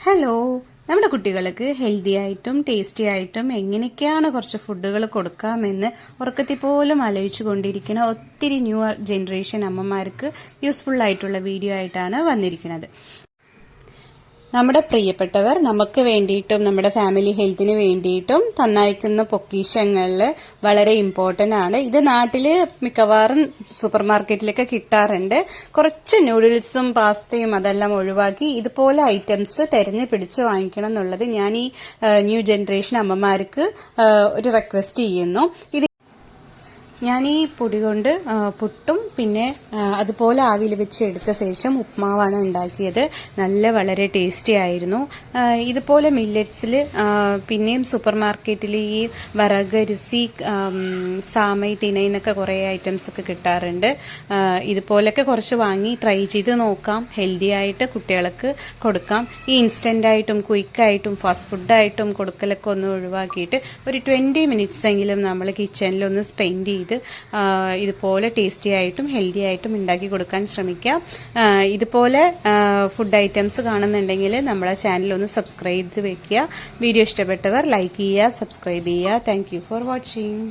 Hello, നമ്മുടെ കുട്ടികൾക്ക് healthy ആയിട്ടും ടേസ്റ്റി ആയിട്ടും എങ്ങനെയൊക്കെയാണ് കുറച്ച് ഫുഡുകൾ കൊടുക്കാമെന്ന് ഉറക്കത്തിൽ പോലും ആലോചിച്ചു കൊണ്ടിരിക്കുന്ന ഒത്തിരി ന്യൂ ജനറേഷൻ അമ്മമാർക്ക് യൂസ്ഫുൾ ആയിട്ടുള്ള വീഡിയോ ആയിട്ടാണ് വന്നിരിക്കുന്നത്. നമ്മുടെ പ്രിയപ്പെട്ടവർ നമുക്ക് വേണ്ടിയിട്ടും നമ്മുടെ ഫാമിലി ഹെൽത്തിന് വേണ്ടിയിട്ടും തന്നയക്കുന്ന പൊക്കിഷങ്ങളിൽ വളരെ ഇമ്പോർട്ടൻ്റ് ആണ്. ഇത് നാട്ടിൽ മിക്കവാറും സൂപ്പർ മാർക്കറ്റിലൊക്കെ കിട്ടാറുണ്ട്. കുറച്ച് നൂഡിൽസും പാസ്തയും അതെല്ലാം ഒഴിവാക്കി ഇതുപോലെ ഐറ്റംസ് തിരഞ്ഞു പിടിച്ച് വാങ്ങിക്കണം എന്നുള്ളത് ഞാൻ ഈ ന്യൂ ജനറേഷൻ അമ്മമാർക്ക് ഒരു റിക്വസ്റ്റ് ചെയ്യുന്നു. ഞാൻ ഈ പൊടി കൊണ്ട് പുട്ടും പിന്നെ അതുപോലെ ആവിയിൽ വെച്ച് എടുത്ത ശേഷം ഉപ്മാവാണ് ഉണ്ടാക്കിയത്. വളരെ ടേസ്റ്റി ആയിരുന്നു. ഇതുപോലെ മില്ലറ്റ്സിൽ പിന്നെയും സൂപ്പർ മാർക്കറ്റിൽ ഈ വറകരിസി സാമൈ തിനൈന്നൊക്കെ കുറേ ഐറ്റംസ് ഒക്കെ കിട്ടാറുണ്ട്. ഇതുപോലൊക്കെ കുറച്ച് വാങ്ങി ട്രൈ ചെയ്ത് നോക്കാം. ഹെൽത്തി ആയിട്ട് കുട്ടികൾക്ക് കൊടുക്കാം. ഈ ഇൻസ്റ്റന്റ് ആയിട്ടും ക്വിക്കായിട്ടും ഫാസ്റ്റ് ഫുഡായിട്ടും കൊടുക്കലൊക്കെ ഒന്ന് ഒഴിവാക്കിയിട്ട് ഒരു 20 മിനിറ്റ്സ് എങ്കിലും നമ്മൾ കിച്ചണിലൊന്ന് സ്പെൻഡ് ചെയ്ത് ഇതുപോലെ ടേസ്റ്റി ആയിട്ടും ഹെൽത്തി ആയിട്ടും ഉണ്ടാക്കി കൊടുക്കാൻ ശ്രമിക്കാം. ഇതുപോലെ ഫുഡ് ഐറ്റംസ് കാണുന്നുണ്ടെങ്കിൽ നമ്മളെ ചാനൽ ഒന്ന് സബ്സ്ക്രൈബ് ചെയ്ത് വെക്കുക. വീഡിയോ ഇഷ്ടപ്പെട്ടവർ ലൈക്ക് ചെയ്യുക, സബ്സ്ക്രൈബ് ചെയ്യുക. Thank you for watching.